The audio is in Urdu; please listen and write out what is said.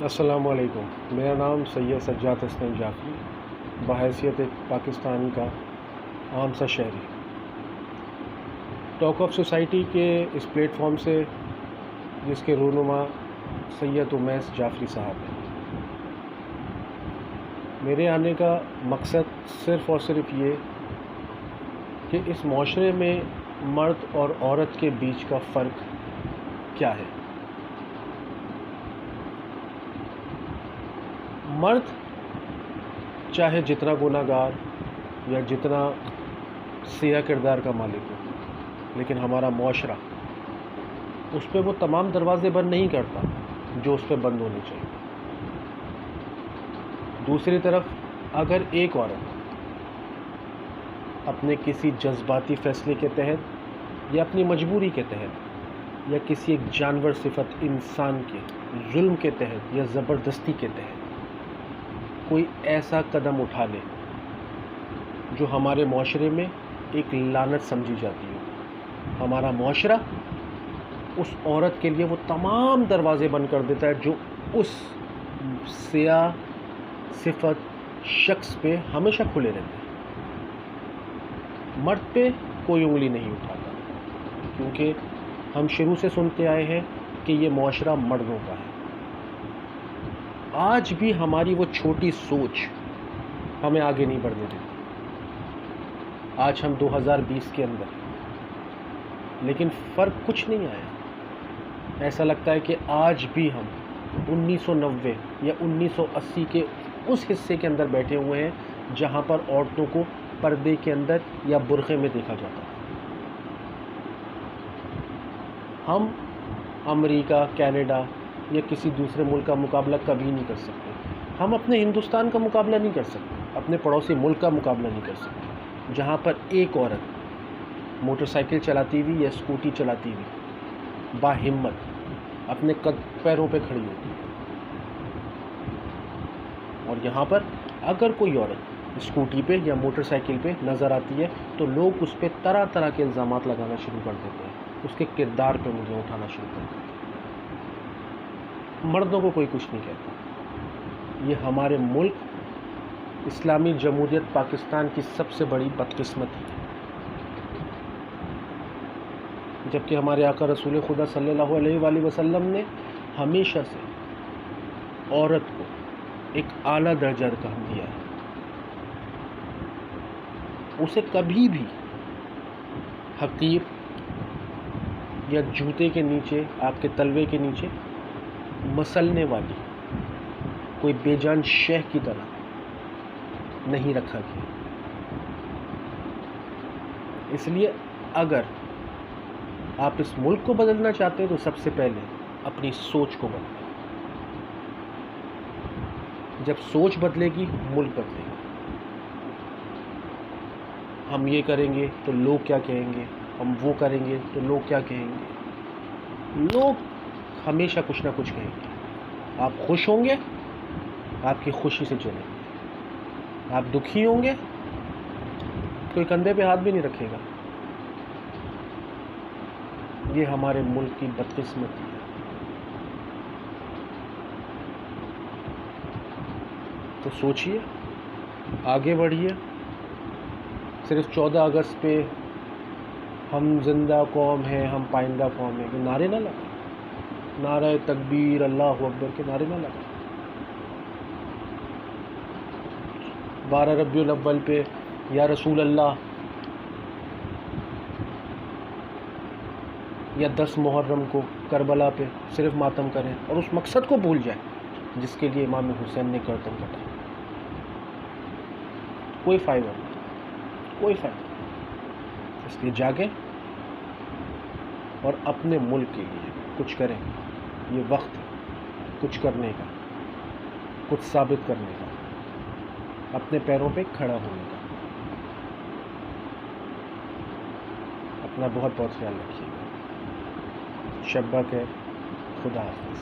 السلام علیکم. میرا نام سید سجاد حسین جعفری بحیثیت ایک پاکستانی کا عام سا شہری ٹاک آف سوسائٹی کے اس پلیٹ فارم سے جس کے رونما سید اویس جعفری صاحب ہیں. میرے آنے کا مقصد صرف اور صرف یہ کہ اس معاشرے میں مرد اور عورت کے بیچ کا فرق کیا ہے. مرد چاہے جتنا گناہ گار یا جتنا سیاہ کردار کا مالک ہو، لیکن ہمارا معاشرہ اس پہ وہ تمام دروازے بند نہیں کرتا جو اس پہ بند ہونے چاہیے. دوسری طرف اگر ایک عورت اپنے کسی جذباتی فیصلے کے تحت یا اپنی مجبوری کے تحت یا کسی ایک جانور صفت انسان کے ظلم کے تحت یا زبردستی کے تحت کوئی ایسا قدم اٹھا لے جو ہمارے معاشرے میں ایک لعنت سمجھی جاتی ہے، ہمارا معاشرہ اس عورت کے لیے وہ تمام دروازے بند کر دیتا ہے جو اس سیاہ صفت شخص پہ ہمیشہ کھلے رہتے ہیں. مرد پہ کوئی انگلی نہیں اٹھاتا، کیونکہ ہم شروع سے سنتے آئے ہیں کہ یہ معاشرہ مردوں کا ہے. آج بھی ہماری وہ چھوٹی سوچ ہمیں آگے نہیں بڑھنے دیتی. آج ہم 2020 کے اندر، لیکن فرق کچھ نہیں آیا. ایسا لگتا ہے کہ آج بھی ہم 1990 یا 1980 کے اس حصے کے اندر بیٹھے ہوئے ہیں جہاں پر عورتوں کو پردے کے اندر یا برقعے میں دیکھا جاتا ہے. ہم امریکہ، کینیڈا یا کسی دوسرے ملک کا مقابلہ کبھی نہیں کر سکتے. ہم اپنے ہندوستان کا مقابلہ نہیں کر سکتے، اپنے پڑوسی ملک کا مقابلہ نہیں کر سکتے جہاں پر ایک عورت موٹر سائیکل چلاتی ہوئی یا اسکوٹی چلاتی ہوئی باہمت اپنے پیروں پہ کھڑی ہوتی ہے. اور یہاں پر اگر کوئی عورت اسکوٹی پہ یا موٹر سائیکل پہ نظر آتی ہے تو لوگ اس پہ طرح طرح کے الزامات لگانا شروع کر دیتے ہیں، اس کے کردار پہ مجھے اٹھانا شروع کر دیتے ہیں. مردوں کو کوئی کچھ نہیں کہتا. یہ ہمارے ملک اسلامی جمہوریت پاکستان کی سب سے بڑی بدقسمتی ہے، جبکہ ہمارے آقا رسول خدا صلی اللہ علیہ وآلہ وسلم نے ہمیشہ سے عورت کو ایک اعلیٰ درجہ کام دیا ہے. اسے کبھی بھی حقیر یا جوتے کے نیچے، آپ کے تلوے کے نیچے مسلنے والی کوئی بے جان شے کی طرح نہیں رکھا گیا. اس لیے اگر آپ اس ملک کو بدلنا چاہتے ہیں تو سب سے پہلے اپنی سوچ کو بدلیں. جب سوچ بدلے گی ملک بدلے گا. ہم یہ کریں گے تو لوگ کیا کہیں گے، ہم وہ کریں گے تو لوگ کیا کہیں گے. لوگ ہمیشہ کچھ نہ کچھ کہیں گے. آپ خوش ہوں گے، آپ کی خوشی سے چلیں گے. آپ دکھی ہوں گے، کوئی کندھے پہ ہاتھ بھی نہیں رکھے گا. یہ ہمارے ملک کی بدقسمتی ہے. تو سوچئے، آگے بڑھیے. صرف 14 اگست پہ ہم زندہ قوم ہیں، ہم پائندہ قوم ہیں کہ نعرے نہ لگا، نعرہ تکبیر اللہ اکبر کے نعرے نہ لگا. 12 ربیع الاول پہ یا رسول اللہ یا 10 محرم کو کربلا پہ صرف ماتم کریں اور اس مقصد کو بھول جائیں جس کے لیے امام حسین نے گردن کٹا. کوئی فائدہ نہیں، کوئی فائدہ نہیں. اس لیے جاگیں اور اپنے ملک کے لیے کچھ کریں. یہ وقت ہے کچھ کرنے کا، کچھ ثابت کرنے کا، اپنے پیروں پہ کھڑا ہونے کا. اپنا بہت بہت خیال رکھیے گا. شب بخیر. خدا حافظ.